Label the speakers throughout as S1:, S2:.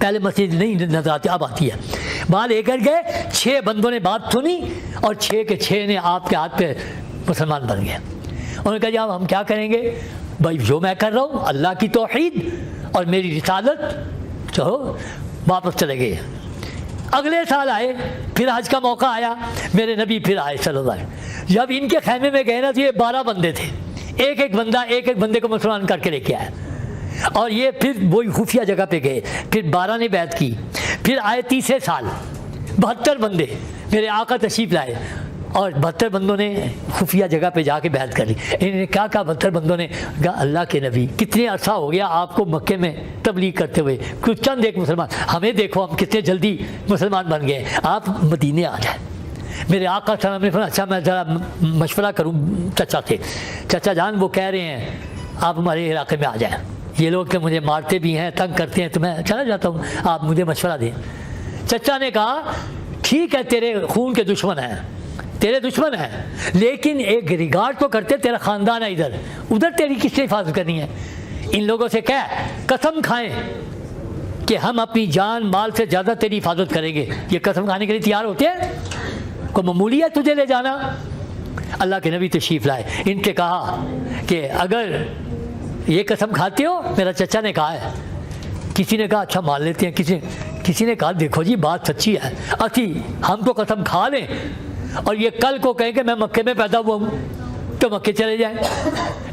S1: پہلے مسجد نہیں نظر آتی، اب آتی ہے۔ وہاں لے کر گئے، 6 بندوں نے بات سنی اور 6 کے 6 نے آپ کے ہاتھ پہ مسلمان بن گئے۔ انہوں نے کہا جی اب ہم کیا کریں گے بھائی، جو میں کر رہا ہوں اللہ کی توحید اور میری رسالت، چلو واپس چلے گئے۔ اگلے سال آئے، پھر حج کا موقع آیا، میرے نبی پھر آئے صلی اللہ علیہ وسلم۔ جب ان کے خیمے میں گئے نا تو یہ 12 بندے تھے، ایک ایک بندے کو مسلمان کر کے لے کے آئے، اور یہ پھر وہی خفیہ جگہ پہ گئے، پھر 12 نے بیعت کی، پھر آئے تیسرے سال 72 بندے میرے آقا تشریف لائے، اور 72 بندوں نے خفیہ جگہ پہ جا کے بیعت کر لی۔ انہوں نے کیا کہا 72 بندوں نے کہا اللہ کے نبی کتنے عرصہ ہو گیا آپ کو مکے میں تبلیغ کرتے ہوئے، کچھ چند ایک مسلمان، ہمیں دیکھو ہم کتنے جلدی مسلمان بن گئے، آپ مدینے آ جائیں۔ میرے آقا صلی اللہ علیہ وسلم نے فرمایا اچھا میں ذرا مشورہ کروں چچا سے، چچا جان وہ کہہ رہے ہیں آپ ہمارے علاقے میں آ جائیں، یہ لوگ تو مجھے مارتے بھی ہیں تنگ کرتے ہیں تو میں چلا جاتا ہوں، آپ مجھے مشورہ دیں۔ چچا نے کہا ٹھیک ہے تیرے خون کے دشمن ہیں، تیرے دشمن ہیں، لیکن ایک ریگارڈ تو کرتے، تیرا خاندان ہے ادھر تیری کس نے حفاظت کرنی ہے؟ ان لوگوں سے کہہ قسم کھائیں کہ ہم اپنی جان مال سے زیادہ تیری حفاظت کریں گے۔ یہ قسم کھانے کے لیے تیار ہوتے ہیں؟ کوئی معمولی ہے تجھے لے جانا؟ اللہ کے نبی تشریف لائے، ان سے کہا کہ اگر یہ قسم کھاتے ہو، میرا چچا نے کہا ہے، کسی نے کہا اچھا مان لیتے ہیں، کسی نے کہا دیکھو جی بات سچی ہے، اچھی ہم تو قسم کھا لیں اور یہ کل کو کہیں کہ میں مکے میں پیدا ہوا ہوں تو مکے چلے جائیں۔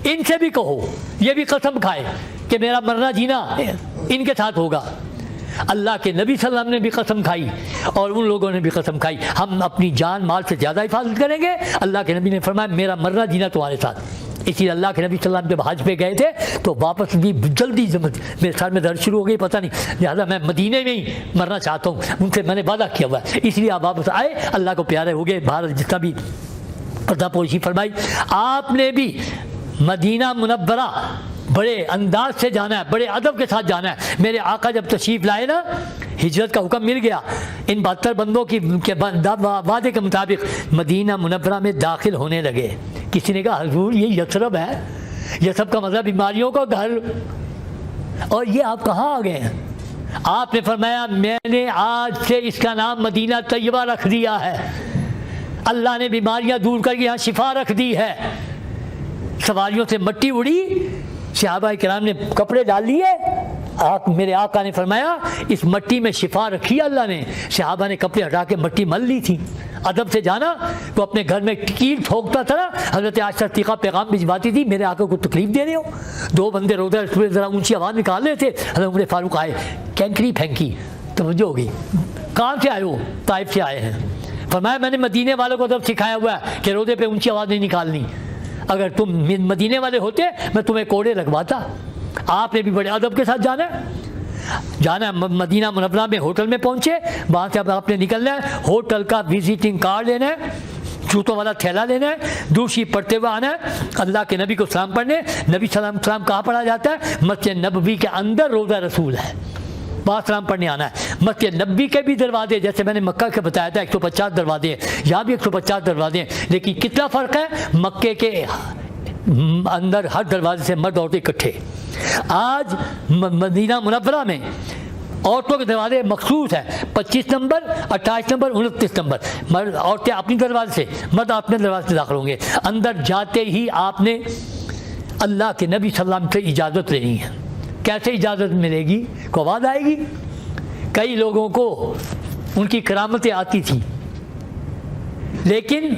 S1: ان سے بھی کہو یہ بھی قسم کھائے کہ میرا مرنا جینا ان کے ساتھ ہوگا۔ اللہ کے نبی صلی اللہ علیہ وسلم نے بھی قسم کھائی اور ان لوگوں نے بھی قسم کھائی ہم اپنی جان مال سے زیادہ حفاظت کریں گے۔ اللہ کے نبی نے فرمایا میرا مرنا جینا تمہارے ساتھ۔ اسی لیے اللہ کے نبی صلی اللہ علیہ وسلم جب حج پہ گئے تھے تو واپس بھی جلدی میرے سر میں درد شروع ہو گئی، پتہ نہیں، لہٰذا میں مدینے میں ہی مرنا چاہتا ہوں، ان سے میں نے وعدہ کیا ہوا ہے، اس لیے آپ واپس آئے، اللہ کو پیارے ہو گئے، باہر جتنا بھی پردہ پوشی فرمائی۔ آپ نے بھی مدینہ منورہ بڑے انداز سے جانا ہے، بڑے ادب کے ساتھ جانا ہے۔ میرے آقا جب تشریف لائے نا، ہجرت کا حکم مل گیا، ان 72 بندوں کے وعدے کے مطابق مدینہ منورہ میں داخل ہونے لگے۔ کسی نے کہا حضور یہ یثرب ہے، یثرب کا مطلب بیماریوں کا گھر، اور یہ آپ کہاں آ گئے ہیں؟ آپ نے فرمایا میں نے آج سے اس کا نام مدینہ طیبہ رکھ دیا ہے، اللہ نے بیماریاں دور کر کے یہاں شفا رکھ دی ہے۔ سواریوں سے مٹی اڑی، صحابہ کرام نے کپڑے ڈال لیے، میرے آقا نے فرمایا اس مٹی میں شفا رکھی اللہ نے۔ صحابہ نے کپڑے ہٹا کے مٹی مل لی تھی۔ ادب سے جانا، تو اپنے گھر میں کیل ٹھوکتا تھا نا، حضرت عائشہ صدیقہ پیغام بھجواتی تھی میرے آقا کو تکلیف دے رہے ہو۔ 2 بندے روتے ہوئے ذرا اونچی آواز نکال رہے تھے، حضرت عمر فاروق آئے، کینکری پھینکی، توجہ ہو گئی، کہاں سے آئے ہو؟ طائف سے آئے ہیں۔ فرمایا میں نے مدینے والوں کو ادب سکھایا ہوا ہے کہ روزے پہ اونچی آواز نہیں نکالنی، اگر تم مدینے والے ہوتے میں تمہیں کوڑے لگواتا۔ آپ نے بھی بڑے ادب کے ساتھ جانا ہے۔ مدینہ منورہ میں ہوٹل میں پہنچے، وہاں سے اب آپ نے نکلنا ہے، ہوٹل کا وزٹنگ کارڈ لینا ہے، جوتوں والا تھیلا لینا ہے، دوشی پڑھتے ہوئے آنا ہے، اللہ کے نبی کو سلام پڑھنے۔ نبی سلام کہاں پڑھا جاتا ہے؟ مسجد نبوی کے اندر روضہ رسول ہے، وہاں سلام پڑھنے آنا ہے۔ مسجد نبوی کے بھی دروازے جیسے میں نے مکہ کے بتایا تھا 150 دروازے ہیں، یہاں بھی 150 دروازے ہیں، لیکن کتنا فرق ہے؟ مکے کے اندر ہر دروازے سے مرد عورتیں اکٹھے۔ آج مدینہ منورہ میں عورتوں کے دروازے مخصوص ہیں، 25 نمبر، 28 نمبر، 29 نمبر، مرد عورتیں اپنی دروازے سے، مرد اپنے دروازے سے داخل ہوں گے۔ اندر جاتے ہی آپ نے اللہ کے نبی صلی اللہ علیہ وسلم سے اجازت لینی ہے۔ کیسے اجازت ملے گی؟ کو آواز آئے گی؟ کئی لوگوں کو ان کی کرامتیں آتی تھیں، لیکن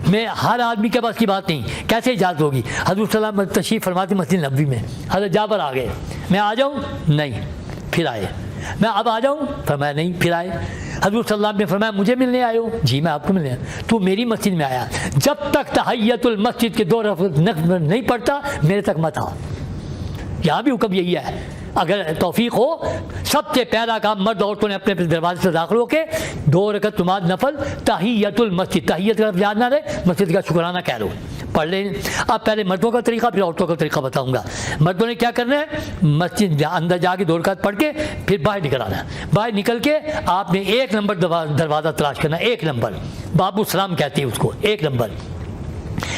S1: میں ہر آدمی کے پاس کی بات نہیں، کیسے اجازت ہوگی؟ حضور صلی اللہ علیہ وسلم تشریف فرماتے مسجد نبوی میں، حضرت جابر آ گئے، میں آ جاؤں؟ نہیں، پھر آئے۔ میں اب آ جاؤں؟ فرمایا نہیں، پھر آئے۔ حضور صلی اللہ علیہ وسلم نے فرمایا مجھے ملنے آئے ہو؟ جی میں آپ کو ملنے آیا۔ تو میری مسجد میں آیا، جب تک تحیت المسجد کے 2 رکعت نہیں پڑھتا میرے تک مت آ۔ یہاں بھی حکم یہی ہے، اگر توفیق ہو سب سے پہلا کام مرد عورتوں نے اپنے دروازے سے داخل ہو کے 2 رکعت نماز نفل تحیت المسجد، تحیت کا یاد نہ رہے، مسجد کا شکرانہ کہہ لو، پڑھ لیں۔ اب پہلے مردوں کا طریقہ پھر عورتوں کا طریقہ بتاؤں گا۔ مردوں نے کیا کرنا ہے؟ مسجد اندر جا کے 2 رکعت پڑھ کے پھر باہر نکل آنا ہے۔ باہر نکل کے آپ نے 1 نمبر دروازہ تلاش کرنا ہے، 1 نمبر، بابو السلام کہتے ہیں اس کو، 1 نمبر،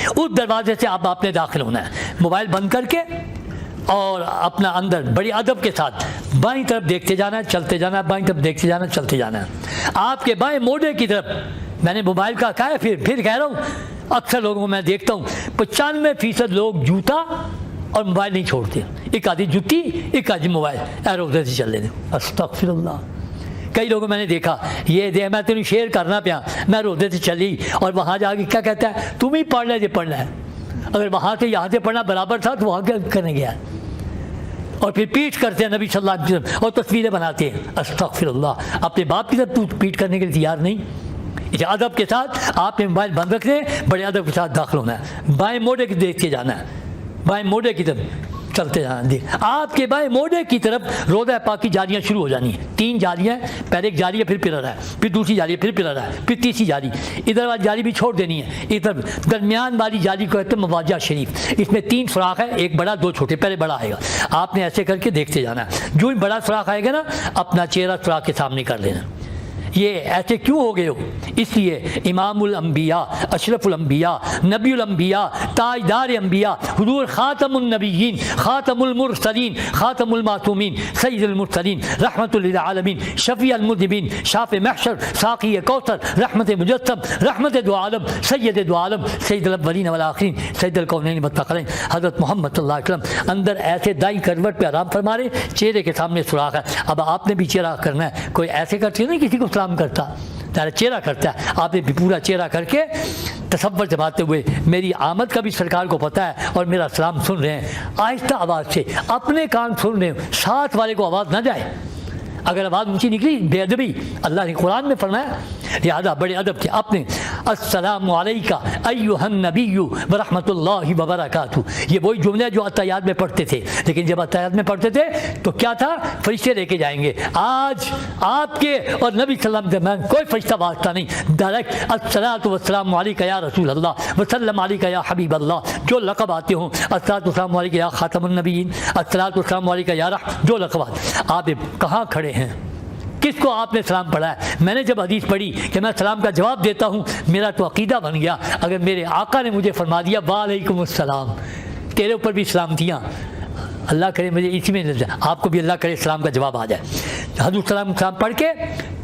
S1: اس دروازے سے آپ نے داخل ہونا ہے، موبائل بند کر کے اور اپنا اندر بڑی ادب کے ساتھ بائیں طرف دیکھتے جانا ہے، چلتے جانا ہے، بائیں طرف دیکھتے جانا ہے، چلتے جانا ہے. آپ کے بائیں موڈے کی طرف میں نے موبائل کا کہا ہے، پھر کہہ رہا ہوں، اکثر لوگوں کو میں دیکھتا ہوں 95% لوگ جوتا اور موبائل نہیں چھوڑتے. ایک آدھی جوتی، ایک آدھی موبائل، روزے سے چل رہے ہیں. استغفر اللہ. کئی لوگوں میں نے دیکھا، یہ دے میں تینوں شیئر کرنا پیا، میں روزے سے چلی اور وہاں جا کے کیا کہتا ہے، تم ہی پڑھ لے جو پڑھنا ہے. اگر وہاں سے یہاں سے پڑھنا برابر تھا تو وہاں کیا کرنے گیا. اور پھر پیٹ کرتے ہیں نبی صلی اللہ علیہ وسلم اور تصویریں بناتے ہیں. استغفر اللہ. اپنے باپ کی طرف پیٹ کرنے کے لیے تیار نہیں. ادب کے ساتھ آپ نے موبائل بند رکھنے، بڑے ادب کے ساتھ داخل ہونا ہے. بائیں موڑے کی دیکھ کے جانا ہے، بائیں موڑے کی طرف چلتے جانا. آپ کے بائیں موڑے کی طرف روضہ پاک کی جالیاں شروع ہو جانی ہیں. 3 جالیاں، پہلے ایک جالی ہے، پھر پلر ہے، پھر دوسری جالی ہے، پھر پلر ہے، پھر تیسری جالی. ادھر والی جالی بھی چھوڑ دینی ہے. ادھر درمیان والی جالی کو کہتے ہیں مواجہ شریف. اس میں 3 سوراخ ہے، ایک بڑا 2 چھوٹے. پہلے بڑا آئے گا، آپ نے ایسے کر کے دیکھتے جانا ہے. جو ہی بڑا سوراخ آئے گا نا، اپنا چہرہ سوراخ کے سامنے کر لینا. یہ ایسے کیوں ہو گئے ہو؟ اس لیے امام الانبیاء، اشرف الانبیاء، نبی الانبیاء، تاجدار انبیاء، حضور خاتم النبیین، خاتم المرسلین، خاتم المعصومین، سید المرسلین، رحمت للعالمین، شفیع المذنبین، شافع محشر، ساقی کوثر، رحمت مجسم، رحمت دو عالم، سید دو عالم، سید الاولین والآخرین، سید الکونین والثقلین، حضرت محمد صلی اللہ علیہ وسلم اندر ایسے دائیں کروٹ پہ آرام فرما رہے، چہرے کے سامنے سوراخ ہے. اب آپ نے بھی چہرہ کرنا ہے. کوئی ایسے کرتے نہیں کسی کو سلام کرتا، تارا چہرہ کرتا ہے. آپ نے بھی پورا چہرہ کر کے تصور جماتے ہوئے، میری آمد کا بھی سرکار کو پتہ ہے اور میرا سلام سن رہے ہیں. آہستہ آواز سے اپنے کان سن رہے ہیں، ساتھ والے کو آواز نہ جائے. اگر آواز اونچی نکلی بے ادبی، اللہ نے قرآن میں فرمایا. لہٰذا بڑے ادب کے اپنے السلام علیکہ ایھا النبی ورحمۃ اللہ وبرکاتہ. یہ وہی جملے جو اتحیات میں پڑھتے تھے، لیکن جب اتحیات میں پڑھتے تھے تو کیا تھا؟ فرشتے لے کے جائیں گے. آج آپ کے اور نبی صلی اللہ علیہ وسلم کے درمیان کوئی فرشتہ واسطہ نہیں، ڈائریکٹ الصلاۃ والسلام علیکہ یا رسول اللہ وسلم علیکہ یا حبیب اللہ. جو لقب آتے ہوں، الصلاۃ والسلام علیکہ یا خاتم النبیین، الصلاۃ والسلام علیکہ یا رحمۃ، جو لقبات. آپ کہاں کھڑے ہیں؟ کس کو آپ نے سلام پڑھا ہے؟ میں نے جب حدیث پڑھی کہ میں سلام کا جواب دیتا ہوں، میرا تو عقیدہ بن گیا. اگر میرے آقا نے مجھے فرما دیا وعلیکم السلام، تیرے اوپر بھی سلامتیاں، اللہ کرے مجھے اسی میں آپ کو بھی اللہ کرے سلام کا جواب آ جائے. حضور سلام پڑھ کے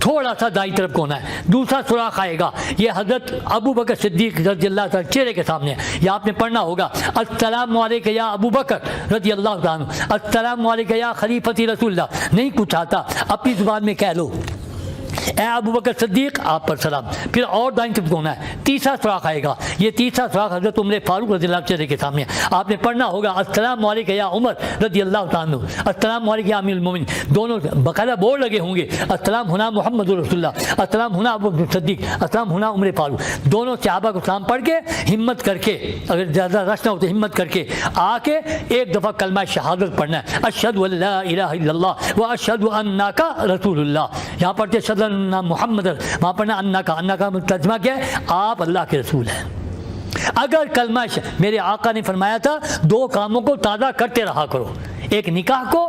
S1: تھوڑا سا دائیں طرف کو ہونا ہے. دوسرا سوراخ آئے گا، یہ حضرت ابو بکر صدیق رضی اللہ تعالیٰ چہرے کے سامنے. یہ آپ نے پڑھنا ہوگا، السلام علیکہ یا ابو بکر رضی اللہ تعالیٰ، السلام علیکہ یا خلیفۃ رسول اللہ. نہیں کچھ آتا اپنی زبان میں کہہ لو، اے ابو بکر صدیق آپ پر سلام. پھر اور دائیں طرف ہونا ہے. تیسرا سوراخ آئے گا، یہ تیسرا سوراخ حضرت عمر فاروق رضی اللہ چہرے کے سامنے. آپ نے پڑھنا ہوگا السلام علیکہ یا عمر رضی اللہ تعالیٰ، السلام علیکہ یا امیر المومنین. دونوں باقاعدہ بورڈ لگے ہوں گے، السلام ہونا محمد رسول اللہ، السلام ہونا ابو بکر صدیق، السلام ہونا عمر فاروق. دونوں صحابہ کو سلام پڑھ کے ہمت کر کے، اگر زیادہ رش نہ ہو تو ہمت کر کے آ کے ایک دفعہ کلمہ شہادت پڑھنا ہے، اشہد ان لا الہ الا اللہ و اشہد انک رسول اللہ. یہاں پڑھتے اشہد محمد، وہاں پڑھنا انا کا ترجمہ کیا ہے؟ آپ اللہ کے رسول ہیں. اگر کلمہ میرے آقا نے فرمایا تھا 2 کاموں کو تازہ کرتے رہا کرو، ایک نکاح کو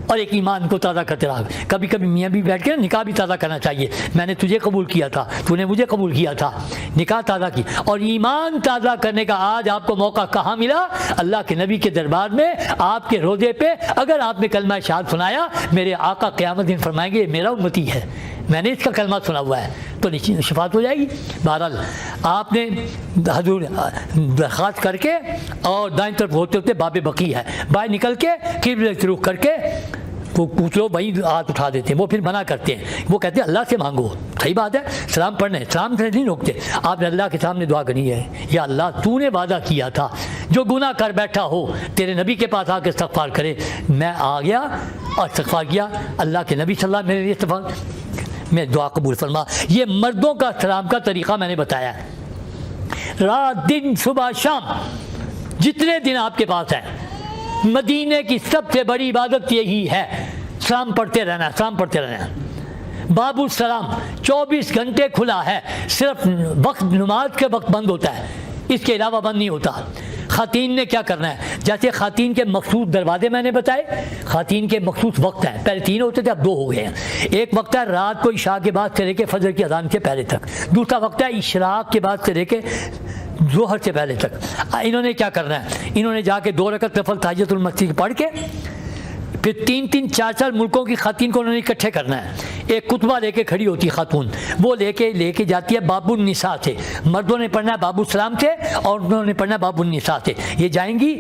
S1: اور ایک ایمان کو تازہ کرتے رہا. کبھی کبھی میاں بھی بیٹھ کے نکاح بھی تازہ کرنا چاہیے. میں نے تجھے قبول کیا تھا، تو نے مجھے قبول کیا تھا، نکاح تازہ کی. اور ایمان تازہ کرنے کا آج آپ کو موقع کہاں ملا؟ اللہ کے نبی کے دربار میں، آپ کے روضے پہ. اگر آپ نے کلمہ شہادت سنایا، میرے آقا قیامت دن فرمائیں گے یہ میرا امتی ہے، میں نے اس کا کلمہ سنا ہوا ہے، تو شفاعت ہو جائے گی. بہرحال آپ نے حضور درخواست کر کے اور دائیں طرف ہوتے ہوتے باب بقی ہے، باہر نکل کے قبلہ کی رخ کر کے وہ پوچھ لو، بھائی ہاتھ اٹھا دیتے ہیں. وہ پھر منع کرتے ہیں، وہ کہتے ہیں اللہ سے مانگو. صحیح بات ہے، سلام پڑھنے سلام سے نہیں روکتے. آپ نے اللہ کے سامنے دعا کرنی ہے، یا اللہ تو نے وعدہ کیا تھا جو گناہ کر بیٹھا ہو تیرے نبی کے پاس آ کے استغفار کرے. میں آ گیا اور استغفار کیا، اللہ کے نبی صلی اللہ علیہ وسلم میرے لیے استغفار، میں دعا قبول فرما. یہ مردوں کا سلام کا طریقہ میں نے بتایا ہے. رات دن صبح شام جتنے دن آپ کے پاس ہے، مدینے کی سب سے بڑی عبادت یہی ہے، سلام پڑھتے رہنا، سلام پڑھتے رہنا. باب السلام 24 گھنٹے کھلا ہے، صرف وقت نماز کے وقت بند ہوتا ہے، اس کے علاوہ بند نہیں ہوتا. خواتین نے کیا کرنا ہے؟ جیسے خواتین کے مخصوص دروازے میں نے بتائے، خواتین کے مخصوص وقت ہیں. پہلے 3 ہوتے تھے، اب 2 ہو گئے ہیں. ایک وقت ہے رات کو عشاء کے بعد سے لے کے فجر کی اذان کے پہلے تک. دوسرا وقت ہے اشراق کے بعد سے لے کے ظہر سے پہلے تک. انہوں نے کیا کرنا ہے؟ انہوں نے جا کے 2 رکعت نفل تحیۃ المسجد پڑھ کے پھر 3-3 4-4 ملکوں کی خواتین کو انہوں نے اکٹھے کرنا ہے. ایک کتبہ لے کے کھڑی ہوتی خاتون, وہ لے کے جاتی ہے باب النساء سے. مردوں نے پڑھنا ہے باب السلام سے اور انہوں نے پڑھنا ہے باب النساء سے. یہ جائیں گی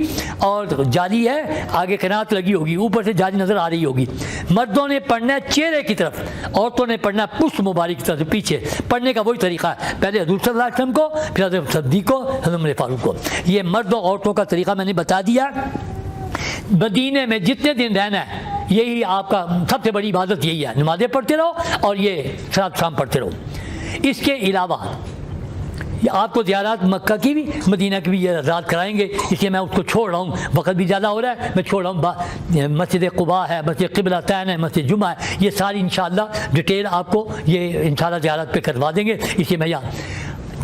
S1: اور جالی ہے, آگے قناعت لگی ہوگی, اوپر سے جالی نظر آ رہی ہوگی. مردوں نے پڑھنا ہے چہرے کی طرف, عورتوں نے پڑھنا ہے پشت مبارک کی طرف پیچھے. پڑھنے کا وہی طریقہ ہے, پہلے حضور صلی اللہ علیہ وسلم کو, پھر حضرت صدیق کو, حضرت عمر فاروق کو. یہ مرد و عورتوں کا طریقہ میں نے بتا دیا. مدینے میں جتنے دن رہنا ہے یہی آپ کا سب سے بڑی عبادت یہی ہے, نمازیں پڑھتے رہو اور یہ صلاۃ شام پڑھتے رہو. اس کے علاوہ آپ کو زیارات مکہ کی بھی مدینہ کی بھی یہ رات کرائیں گے, اس لیے میں اس کو چھوڑ رہا ہوں, وقت بھی زیادہ ہو رہا ہے, میں چھوڑ رہا ہوں. مسجد قباء ہے, مسجد قبلتین ہے, مسجد جمعہ ہے, یہ ساری انشاءاللہ ڈیٹیل آپ کو یہ انشاءاللہ زیارت پہ کروا دیں گے. اس لیے میں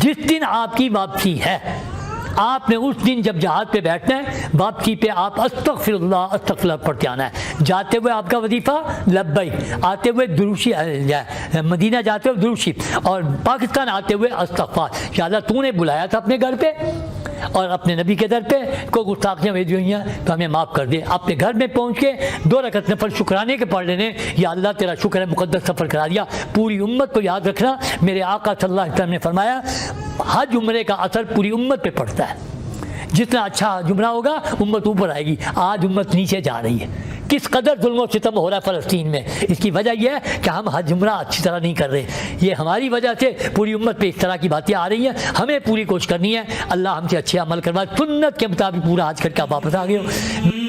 S1: جس دن آپ کی واپسی ہے, آپ نے اس دن جب جہاز پہ بیٹھنا ہے, واپسی پہ آپ استغفر اللہ پڑھتے آنا ہے. جاتے ہوئے آپ کا وظیفہ لبیک, آتے ہوئے دروشی, مدینہ جاتے ہوئے دروشی, اور پاکستان آتے ہوئے استغفار. کہ اللہ تو نے بلایا تھا اپنے گھر پہ اور اپنے نبی کے در پہ, کوئی گستاخیاں بھیجی ہوئی ہیں تو ہمیں معاف کر دے. اپنے گھر میں پہنچ کے 2 رکعت نفل شکرانے کے پڑھ لینے, یا اللہ تیرا شکر ہے مقدس سفر کرا دیا. پوری امت کو یاد رکھنا, میرے آقا صلی اللہ علیہ وسلم نے فرمایا حج عمرے کا اثر پوری امت پہ پڑتا ہے. جتنا اچھا جمرہ ہوگا امت اوپر آئے گی. آج امت نیچے جا رہی ہے. کس قدر ظلم و ستم ہو رہا ہے فلسطین میں, اس کی وجہ یہ ہے کہ ہم حج عمرہ اچھی طرح نہیں کر رہے. یہ ہماری وجہ سے پوری امت پہ اس طرح کی باتیں آ رہی ہیں. ہمیں پوری کوشش کرنی ہے, اللہ ہم سے اچھے عمل کروائے, سنت کے مطابق پورا حج کر کے آپ واپس آ گئے ہو.